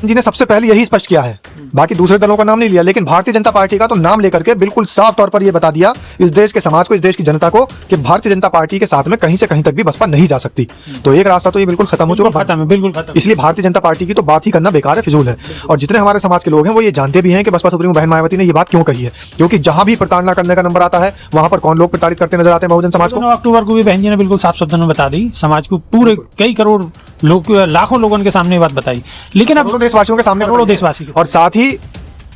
जी ने सबसे पहले यही स्पष्ट किया है, बाकी दूसरे दलों का नाम नहीं लिया, लेकिन भारतीय जनता पार्टी का तो नाम लेकर के बिल्कुल साफ तौर पर यह बता दिया इस देश के समाज को, इस देश की जनता को, कि भारतीय जनता पार्टी के साथ में कहीं से कहीं तक भी बसपा नहीं जा सकती। तो एक रास्ता तो ये बिल्कुल खत्म हो चुका है, बिल्कुल खत्म। इसलिए भारतीय जनता पार्टी की तो बात ही करना बेकार है, फिजूल है। और जितने हमारे समाज के लोग हैं वो ये जानते भी हैं कि बसपा सुप्रीमो बहन मायावती ने ये बात क्यों कही है, क्योंकि जहां भी प्रताड़ना करने का नंबर आता है वहां पर कौन लोग प्रताड़ित करते नजर आते हैं बहुजन समाज को। 9 अक्टूबर को भी बहन जी ने बिल्कुल साफ शब्दों में बता दी, समाज को पूरे कई करोड़ लोग, लाखों लोगों के सामने ये बात बताई, लेकिन अब देशवासियों के सामने, करोड़ों देशवासी, और साथ ही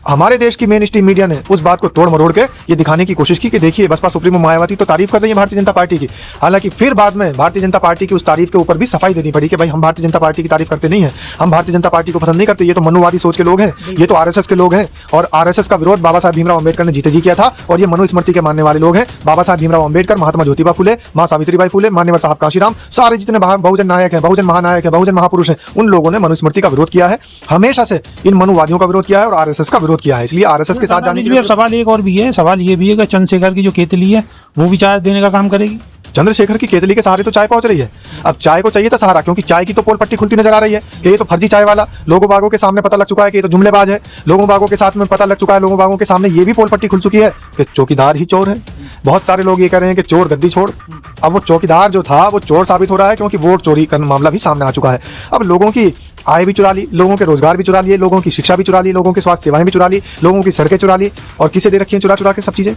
हमारे देश की मेन स्ट्रीम मीडिया ने उस बात को तोड़ मरोड़ के ये दिखाने की कोशिश की कि देखिए बसपा सुप्रीमो मायावती तो तारीफ कर रही है भारतीय जनता पार्टी की, हालांकि फिर बाद में भारतीय जनता पार्टी की उस तारीफ के ऊपर भी सफाई देनी पड़ी कि भाई हम भारतीय जनता पार्टी की तारीफ करते नहीं हैं, हम भारतीय जनता पार्टी को पसंद नहीं करते, ये तो मनुवादी सोच के लोग हैं, ये तो आरएसएस के लोग हैं, और आरएसएस का विरोध बाबा साहब भीमराव अम्बेडकर ने जीते जी किया था, और ये मनुस्मृति के मानने वाले लोग हैं। बाबा साहब भीमराव अम्बेडकर, महात्मा ज्योतिबा फुले, मां सावित्रीबाई फुले, मान्यवर साहब कांशीराम, सारे जितने बहुजन नायक हैं, बहुजन महानायक हैं, बहुजन महापुरुष हैं, उन लोगों ने मनुस्मृति का विरोध किया है, हमेशा से इन मनुवादियों का विरोध किया है और आरएसएस का विरोध किया है। इसलिए आरएसएस के साथ जाने के लिए सवाल एक और भी है, सवाल ये भी है कि चंद्रशेखर की जो केतली है वो भी चाय देने का काम करेगी। चंद्रशेखर की केतली के सहारे तो चाय पहुंच रही है, अब चाय को चाहिए था सहारा, क्योंकि चाय की तो पोल पट्टी खुलती नजर आ रही है कि ये तो फर्जी चाय वाला, लोगों बागों के सामने पता लग चुका है कि ये तो जुमलेबाज है, लोगों बागों के साथ में पता लग चुका है, लोगों बागों के सामने ये भी पोल पट्टी खुल चुकी है कि चौकीदार ही चोर है। बहुत सारे लोग ये कह रहे हैं कि चोर गद्दी छोड़, अब वो चौकीदार जो था वो चोर साबित हो रहा है, क्योंकि वोट चोरी का मामला भी सामने आ चुका है। अब लोगों की आय भी चुरा ली, लोगों के रोजगार भी चुरा लिए, लोगों की शिक्षा भी चुरा ली, लोगों की स्वास्थ्य सेवाएं भी चुरा ली, लोगों की सड़कें चुरा ली, और किसे दे रखी है चुरा चुरा के सब चीजें,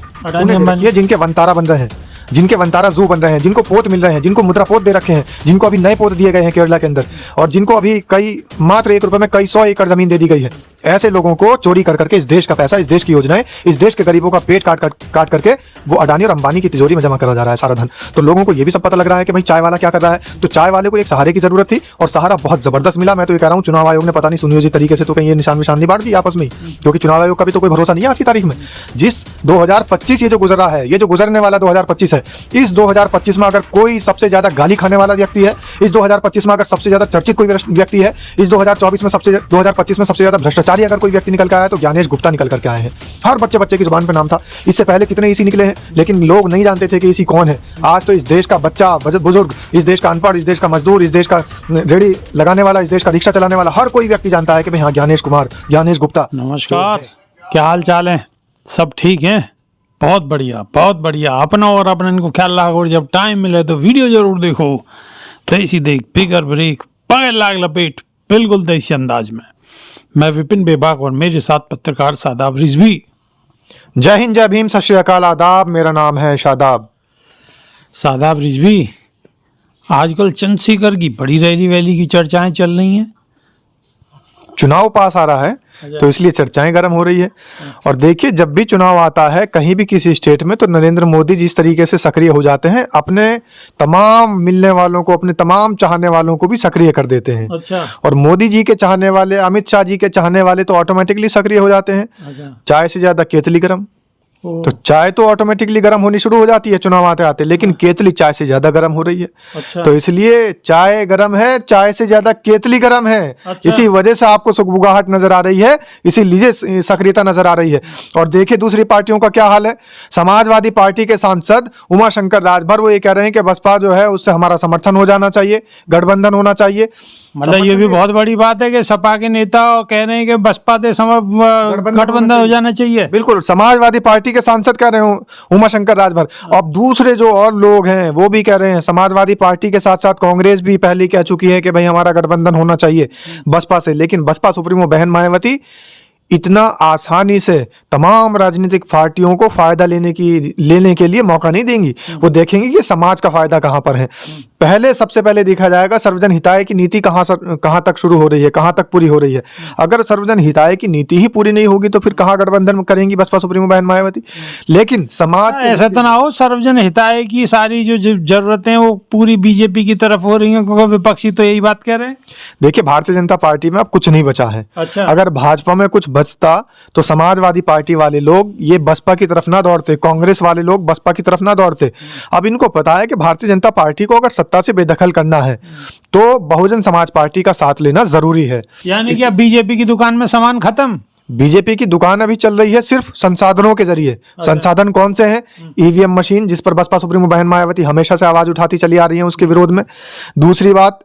ये जिनके वंतारा बन रहे हैं, जिनके वंतारा जू बन रहे हैं, जिनको पोत मिल रहे हैं, जिनको मुद्रा पोत दे रखे हैं, जिनको अभी नए पोत दिए गए हैं केरला के अंदर, और जिनको अभी कई मात्र 1 रुपए में कई 100 एकड़ जमीन दे दी गई है, ऐसे लोगों को चोरी कर करके इस देश का पैसा, इस देश की योजनाएं, इस देश के गरीबों का पेट काट करके वो अडानी और अंबानी की तिजोरी में जमा करा जा रहा है सारा धन। तो लोगों को ये भी सब पता लग रहा है कि भाई चाय वाला क्या कर रहा है, तो चाय वाले को एक सहारे की जरूरत थी और सहारा बहुत जबरदस्त मिला। मैं तो ये कह रहा हूँ चुनाव आयोग ने पता नहीं सुनियोजित तरीके से तो कहीं ये निशान नहीं बांट दी आपस में, क्योंकि चुनाव आयोग का भी तो कोई भरोसा नहीं है आज की तारीख में। जिस 2025 ये जो गुजर रहा है, ये जो गुजरने वाला 2025 है, इस 2025 में अगर कोई सबसे ज्यादा गाली खाने वाला व्यक्ति है, इस 2025 में अगर सबसे ज्यादा चर्चित कोई व्यक्ति है, इस 2024 में 2025 में सबसे ज्यादा भ्रष्टाचारी अगर कोई व्यक्ति निकल के आया तो ज्ञानेश गुप्ता निकल करके आए हैं। हर बच्चे की जुबान पे नाम था, इससे पहले कितने इसी निकले हैं, लेकिन लोग नहीं जानते थे कि इसी कौन है। आज तो इस देश का बच्चा, बुजुर्ग, इस देश का अनपढ़, इस देश का मजदूर, इस देश का रेडी लगाने वाला, इस देश का रिक्शा चलाने वाला, हर कोई व्यक्ति जानता है कि भाई हाँ ज्ञानेश कुमार, ज्ञानेश गुप्ता। नमस्कार, क्या हाल चाल है? सब ठीक है? बहुत बढ़िया, बहुत बढ़िया। अपना और अपने को ख्याल रखो, और जब टाइम मिले तो वीडियो जरूर देखो। देसी देख, फिगर ब्रेक, पकड़ लाग लपेट, बिल्कुल देसी अंदाज में। मैं विपिन बेबाक और मेरे साथ पत्रकार शादाब रिजवी। जय हिंद, जय भीम, सत श्री अकाल, आदाब। मेरा नाम है शादाब। शादाब रिजवी, आजकल चंद्रशेखर की बड़ी रैली वैली की चर्चाएं चल रही हैं। चुनाव पास आ रहा है तो इसलिए चर्चाएं गर्म हो रही है। और देखिए, जब भी चुनाव आता है कहीं भी किसी स्टेट में, तो नरेंद्र मोदी जिस तरीके से सक्रिय हो जाते हैं, अपने तमाम मिलने वालों को, अपने तमाम चाहने वालों को भी सक्रिय कर देते हैं। अच्छा। और मोदी जी के चाहने वाले, अमित शाह जी के चाहने वाले तो ऑटोमेटिकली सक्रिय हो जाते हैं। अच्छा। चाय से ज्यादा केतली गर्म, तो चाय तो ऑटोमेटिकली गर्म होनी शुरू हो जाती है चुनाव आते आते, लेकिन केतली चाय से ज्यादा गर्म हो रही है। अच्छा। तो इसलिए चाय गर्म है, चाय से ज्यादा केतली गर्म है। अच्छा। इसी वजह से आपको सुगबुगाहट नजर आ रही है, इसीलिए सक्रियता नजर आ रही है। और देखिए दूसरी पार्टियों का क्या हाल है। समाजवादी पार्टी के सांसद उमाशंकर राजभर वो ये कह रहे हैं कि बसपा जो है उससे हमारा समर्थन हो जाना चाहिए, गठबंधन होना चाहिए। मतलब ये भी बहुत बड़ी बात है कि सपा के नेता कह रहे हैं कि बसपा से गठबंधन हो जाना चाहिए। बिल्कुल, समाजवादी पार्टी के सांसद कह रहे हो उमाशंकर राजभर। अब दूसरे जो और लोग हैं वो भी कह रहे हैं, समाजवादी पार्टी के साथ साथ कांग्रेस भी पहले कह चुकी है कि भाई हमारा गठबंधन होना चाहिए बसपा से। लेकिन बसपा सुप्रीमो बहन मायावती इतना आसानी से तमाम राजनीतिक पार्टियों को फायदा लेने के लिए मौका नहीं देंगी। वो देखेंगे कि समाज का फायदा कहां पर है। पहले सबसे पहले देखा जाएगा सर्वजन हिताय की नीति कहां तक शुरू हो रही है, कहां तक पूरी हो रही है। अगर सर्वजन हिताय की नीति ही पूरी नहीं होगी तो फिर कहां गठबंधन करेंगी बसपा सुप्रीमो बहन मायावती। लेकिन समाज ऐसा तो ना हो सर्वजन हिताय की सारी जो जरूरतें वो पूरी बीजेपी की तरफ हो रही हैं, क्योंकि विपक्षी तो यही बात कह रहे हैं। देखिए, भारतीय जनता पार्टी में अब कुछ नहीं बचा है। अच्छा। अगर भाजपा में कुछ बचता तो समाजवादी पार्टी वाले लोग ये बसपा की तरफ ना दौड़ते, कांग्रेस वाले लोग बसपा की तरफ ना दौड़ते। अब इनको पता है कि भारतीय जनता पार्टी को अगर सत्ता से बेदखल करना है तो बहुजन समाज पार्टी का साथ लेना जरूरी है। यानी कि अब बीजेपी की दुकान में सामान खत्म। बीजेपी की दुकान अभी चल रही है सिर्फ संसाधनों के जरिए। संसाधन कौन से हैं? ईवीएम मशीन, जिस पर बसपा सुप्रीमो बहन मायावती हमेशा से आवाज उठाती चली आ रही है उसके विरोध में। दूसरी बात,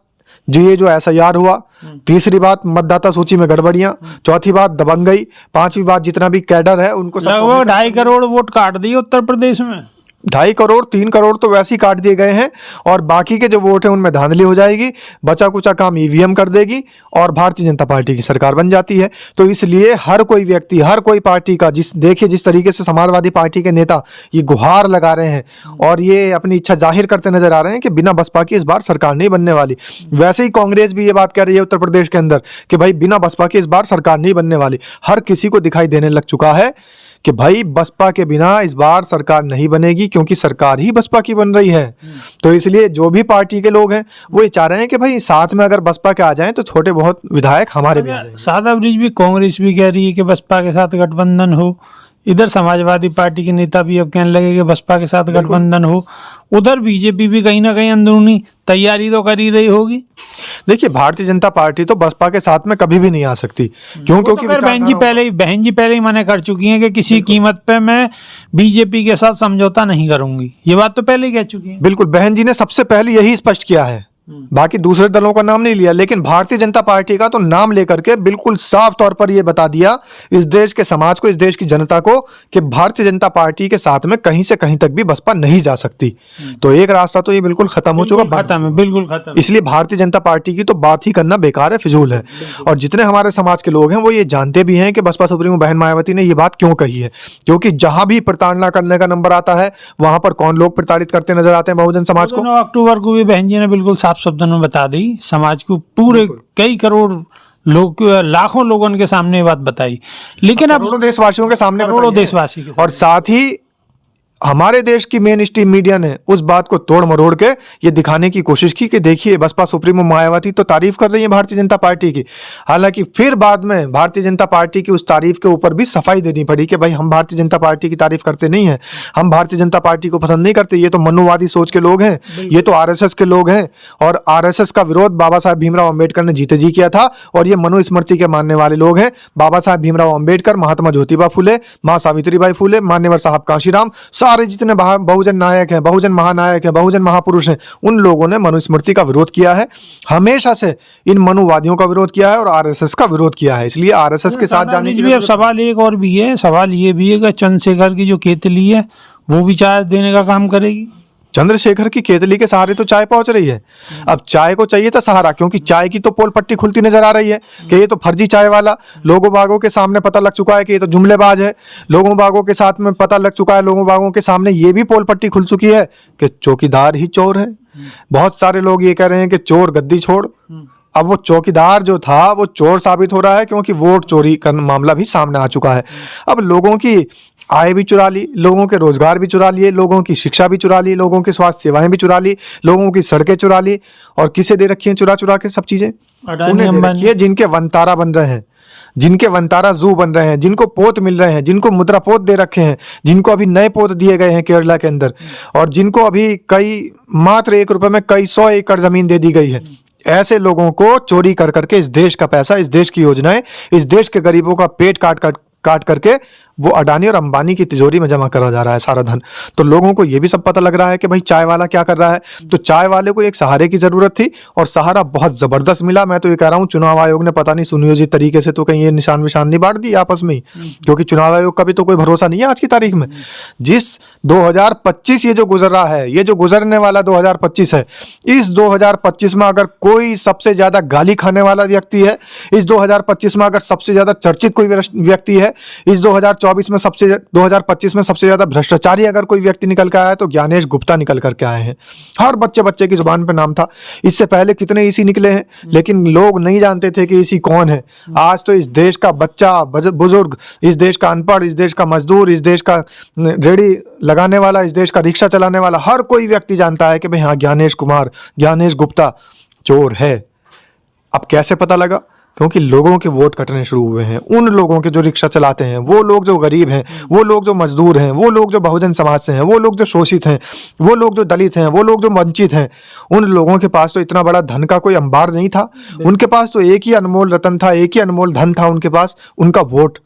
जो ये जो SIR हुआ, तीसरी बात मतदाता सूची में गड़बड़ियां, चौथी बात दबंगई, पांचवी बात जितना भी कैडर है उनको लगभग 2.5 करोड़ वोट काट दिए उत्तर प्रदेश में। 2.5 करोड़ 3 करोड़ तो वैसे ही काट दिए गए हैं, और बाकी के जो वोट हैं उनमें धांधली हो जाएगी, बचा कुचा काम EVM कर देगी और भारतीय जनता पार्टी की सरकार बन जाती है। तो इसलिए हर कोई व्यक्ति, हर कोई पार्टी का जिस तरीके से समाजवादी पार्टी के नेता ये गुहार लगा रहे हैं और ये अपनी इच्छा जाहिर करते नजर आ रहे हैं कि बिना बसपा की इस बार सरकार नहीं बनने वाली, वैसे ही कांग्रेस भी ये बात कह रही है उत्तर प्रदेश के अंदर कि भाई बिना बसपा की इस बार सरकार नहीं बनने वाली। हर किसी को दिखाई देने लग चुका है कि भाई बसपा के बिना इस बार सरकार नहीं बनेगी, क्योंकि सरकार ही बसपा की बन रही है। तो इसलिए जो भी पार्टी के लोग हैं वो ये चाह रहे हैं कि भाई साथ में अगर बसपा के आ जाएं तो छोटे बहुत विधायक हमारे भी आ जाएंगे। सादा ब्रिज भी कांग्रेस भी कह रही है कि बसपा के साथ गठबंधन हो, इधर समाजवादी पार्टी के नेता भी अब कहने लगे कि बसपा के साथ गठबंधन हो, उधर बीजेपी भी कहीं ना कहीं अंदरूनी तैयारी तो कर ही रही होगी। देखिए भारतीय जनता पार्टी तो बसपा के साथ में कभी भी नहीं आ सकती, क्यों? क्योंकि बहन जी पहले ही मना कर चुकी हैं कि किसी कीमत पे मैं बीजेपी के साथ समझौता नहीं करूंगी, ये बात तो पहले ही कह चुकी हैं। बिल्कुल, बहन जी ने सबसे पहले यही स्पष्ट किया है, बाकी दूसरे दलों का नाम नहीं लिया, लेकिन भारतीय जनता पार्टी का तो नाम लेकर के बिल्कुल साफ तौर पर यह बता दिया इस देश के समाज को, इस देश की जनता को कि भारतीय जनता पार्टी के साथ में कहीं से कहीं तक भी बसपा नहीं जा सकती। तो एक रास्ता तो ये बिल्कुल खत्म हो चुका, खत्म है, बिल्कुल खत्म। इसलिए भारतीय जनता पार्टी की तो बात ही करना बेकार है, फिजूल है। और जितने हमारे समाज के लोग हैं वो ये जानते भी हैं कि बसपा सुप्रीमो बहन मायावती ने ये बात क्यों कही है, क्योंकि जहां भी प्रताड़ना करने का नंबर आता है वहां पर कौन लोग प्रताड़ित करते नजर आते हैं बहुजन समाज को। 9 अक्टूबर को भी बहन जी ने बिल्कुल साफ शब्दों में बता दी, समाज को पूरे कई करोड़ लोग, लाखों लोगों के सामने ये बात बताई, लेकिन अब करोड़ों देशवासियों के सामने करोड़ों देशवासी के और साथ ही हमारे देश की मेन स्ट्रीम मीडिया ने उस बात को तोड़ मरोड़ के ये दिखाने की कोशिश की कि देखिए बसपा सुप्रीमो मायावती तो तारीफ कर रही है भारतीय जनता पार्टी की, हालांकि फिर बाद में भारतीय जनता पार्टी की उस तारीफ के ऊपर भी सफाई देनी पड़ी कि भाई हम भारतीय जनता पार्टी की तारीफ करते नहीं हैं, हम भारतीय जनता पार्टी को पसंद नहीं करते, ये तो मनुवादी सोच के लोग हैं, ये तो RSS के लोग हैं, और RSS का विरोध बाबा साहब भीमराव अम्बेडकर ने जीते जी किया था, और ये मनुस्मृति के मानने वाले लोग हैं। बाबा साहब भीमराव अम्बेडकर, महात्मा ज्योतिबा फुले, माँ सावित्रीबाई फुले, मान्यवर साहब कांशीराम, सारे जितने बहुजन नायक हैं, बहुजन महानायक हैं, बहुजन महापुरुष हैं, उन लोगों ने मनुस्मृति का विरोध किया है, हमेशा से इन मनुवादियों का विरोध किया है और RSS का विरोध किया है। इसलिए RSS के साथ जाने के लिए अब सवाल एक और भी है, सवाल ये भी है कि चंद्रशेखर की जो केतली है वो भी चाय देने का काम करेगी। चंद्रशेखर की केतली के सहारे तो चाय पहुंच रही है, अब चाय को चाहिए था सहारा, क्योंकि चाय की तो पोल पट्टी खुलती नजर आ रही है कि ये तो फर्जी चाय वाला, लोगों बागों के सामने पता लग चुका है कि ये तो जुमलेबाज है, लोगों बागों के साथ में पता लग चुका है, लोगों बागों के सामने ये भी पोल पट्टी खुल चुकी है कि चौकीदार ही चोर है। बहुत सारे लोग ये कह रहे हैं कि चोर गद्दी छोड़, अब वो चौकीदार जो था वो चोर साबित हो रहा है, क्योंकि वोट चोरी का मामला भी सामने आ चुका है। अब लोगों की आय भी चुरा ली, लोगों के रोजगार भी चुरा लिए, लोगों की शिक्षा भी चुरा ली, लोगों की स्वास्थ्य सेवाएं भी चुरा ली, लोगों की सड़कें चुरा ली, और किसे दे रखी हैं चुरा चुरा के सब चीजें? उन्हें दे रखी है जिनके वनतारा बन रहे हैं, जिनके वनतारा जू बन रहे हैं, जिनको पोत मिल रहे हैं, जिनको मुद्रा पोत दे रखे हैं, जिनको अभी नए पोत दिए गए हैं केरला के अंदर, और जिनको अभी मात्र 1 रुपए में कई 100 एकड़ जमीन दे दी गई है। ऐसे लोगों को चोरी कर करके इस देश का पैसा, इस देश की योजनाएं, इस देश के गरीबों का पेट काट करके वो अडानी और अंबानी की तिजोरी में जमा करा जा रहा है सारा धन। तो लोगों को ये भी सब पता लग रहा है कि भाई चाय वाला क्या कर रहा है। तो चाय वाले को एक सहारे की जरूरत थी और सहारा बहुत जबरदस्त मिला। मैं तो ये कह रहा हूँ चुनाव आयोग ने पता नहीं सुनियोजित तरीके से तो कहीं ये निशान विशान नहीं बांट दी आपस में ही, क्योंकि चुनाव आयोग का भी तो कोई भरोसा नहीं है आज की तारीख में। जिस 2025 ये जो गुजर रहा है, ये जो गुजरने वाला 2025 है, इस 2025 में अगर कोई सबसे ज्यादा गाली खाने वाला व्यक्ति है, इस 2025 में अगर सबसे ज्यादा चर्चित कोई व्यक्ति है, इस 2024 में 2025 में सबसे ज्यादा भ्रष्टाचारी अगर कोई व्यक्ति निकल के आया है तो ज्ञानेश गुप्ता निकल करके आए हैं। हर बच्चे की जुबान पे नाम था। इससे पहले कितने ईसी निकले हैं, लेकिन लोग नहीं जानते थे कि ईसी कौन है। आज तो इस देश का बच्चा, बुजुर्ग, इस देश का अनपढ़, इस देश का मजदूर, इस देश का रेडी लगाने वाला, इस देश का रिक्शा चलाने वाला, हर कोई व्यक्ति जानता है कि भाई हाँ ज्ञानेश गुप्ता चोर है। अब कैसे पता लगा? क्योंकि लोगों के वोट कटने शुरू हुए हैं। उन लोगों के जो रिक्शा चलाते हैं, वो लोग जो गरीब हैं, वो लोग जो मजदूर हैं, वो लोग जो बहुजन समाज से हैं, वो लोग जो शोषित हैं, वो लोग जो दलित हैं, वो लोग जो वंचित हैं, उन लोगों के पास तो इतना बड़ा धन का कोई अंबार नहीं था। उनके पास तो एक ही अनमोल रतन था, एक ही अनमोल धन था उनके पास, उनका वोट।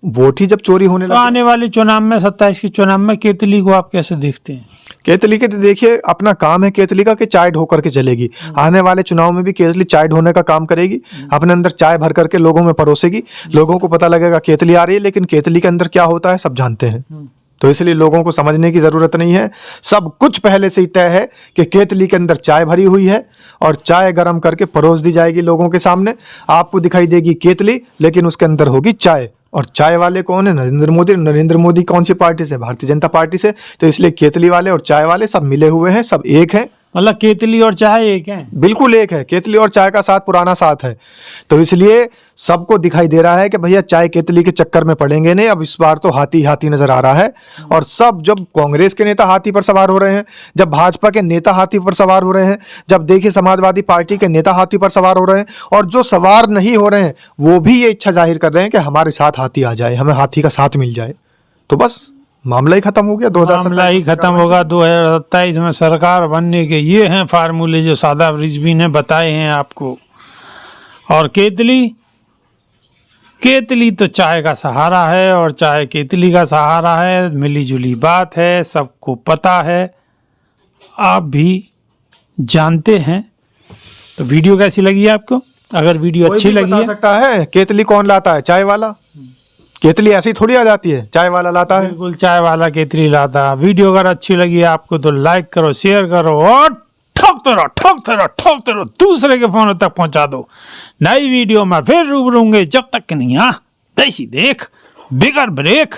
वोट ही जब चोरी होने तो लगे। आने वाले चुनाव में 27 के चुनाव में केतली को आप कैसे देखते हैं? केतली के तो देखिए अपना काम है केतली का कि चाय ढो करके चलेगी। आने वाले चुनाव में भी केतली चाय ढोने का काम करेगी, अपने अंदर चाय भर करके लोगों में परोसेगी। लोगों को पता लगेगा केतली आ रही है, लेकिन केतली के अंदर क्या होता है सब जानते हैं। तो इसलिए लोगों को समझने की जरूरत नहीं है, सब कुछ पहले से ही तय है कि केतली के अंदर चाय भरी हुई है और चाय गर्म करके परोस दी जाएगी लोगों के सामने। आपको दिखाई देगी केतली, लेकिन उसके अंदर होगी चाय। और चाय वाले कौन है? नरेंद्र मोदी। नरेंद्र मोदी कौन सी पार्टी से? भारतीय जनता पार्टी से। तो इसलिए केतली वाले और चाय वाले सब मिले हुए हैं, सब एक हैं। मतलब केतली और चाय एक है? बिल्कुल एक है। केतली और चाय का साथ पुराना साथ है। तो इसलिए सबको दिखाई दे रहा है कि भैया चाय केतली के चक्कर में पड़ेंगे नहीं। अब इस बार तो हाथी हाथी नजर आ रहा है। और सब, जब कांग्रेस के नेता हाथी पर सवार हो रहे हैं, जब भाजपा के नेता हाथी पर सवार हो रहे हैं, जब देखिए समाजवादी पार्टी के नेता हाथी पर सवार हो रहे हैं, और जो सवार नहीं हो रहे हैं वो भी ये इच्छा जाहिर कर रहे हैं कि हमारे साथ हाथी आ जाए, हमें हाथी का साथ मिल जाए। तो बस मामला ही खत्म हो गया। मामला ही खत्म होगा। 2027 में सरकार बनने के ये हैं फार्मूले जो सादा रिजवी ने बताए हैं आपको। और केतली तो चाय का सहारा है और चाय केतली का सहारा है। मिली जुली बात है, सबको पता है, आप भी जानते हैं। तो वीडियो कैसी लगी आपको? अगर वीडियो अच्छी लगी है, सकता है केतली कौन लाता है? चाय वाला। केतली ऐसी थोड़ी आ जाती है, चाय वाला लाता है। बिल्कुल चाय वाला केतली लाता है। वीडियो अगर अच्छी लगी आपको तो लाइक करो, शेयर करो और ठोकते रहो, दूसरे के फोन तक पहुंचा दो। नई वीडियो में फिर रूबरू होंगे, जब तक कि नहीं देसी देख बिगर ब्रेक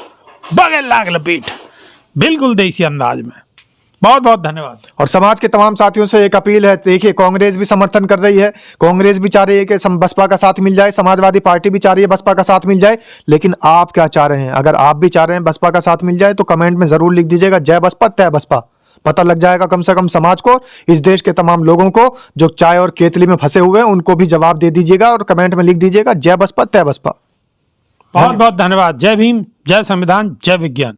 बगैर लाग लपेट, बिल्कुल देसी अंदाज में। बहुत बहुत धन्यवाद। और समाज के तमाम साथियों से एक अपील है, देखिए कांग्रेस भी समर्थन कर रही है, कांग्रेस भी चाह रही है कि बसपा का साथ मिल जाए, समाजवादी पार्टी भी चाह रही है बसपा का साथ मिल जाए, लेकिन आप क्या चाह रहे हैं? अगर आप भी चाह रहे हैं बसपा का साथ मिल जाए तो कमेंट में जरूर लिख दीजिएगा जय बसपा तय बसपा। पता लग जाएगा कम से कम समाज को, इस देश के तमाम लोगों को जो चाय और केतली में फंसे हुए हैं, उनको भी जवाब दे दीजिएगा और कमेंट में लिख दीजिएगा जय बसपा तय बसपा। बहुत बहुत धन्यवाद। जय भीम, जय संविधान, जय विज्ञान।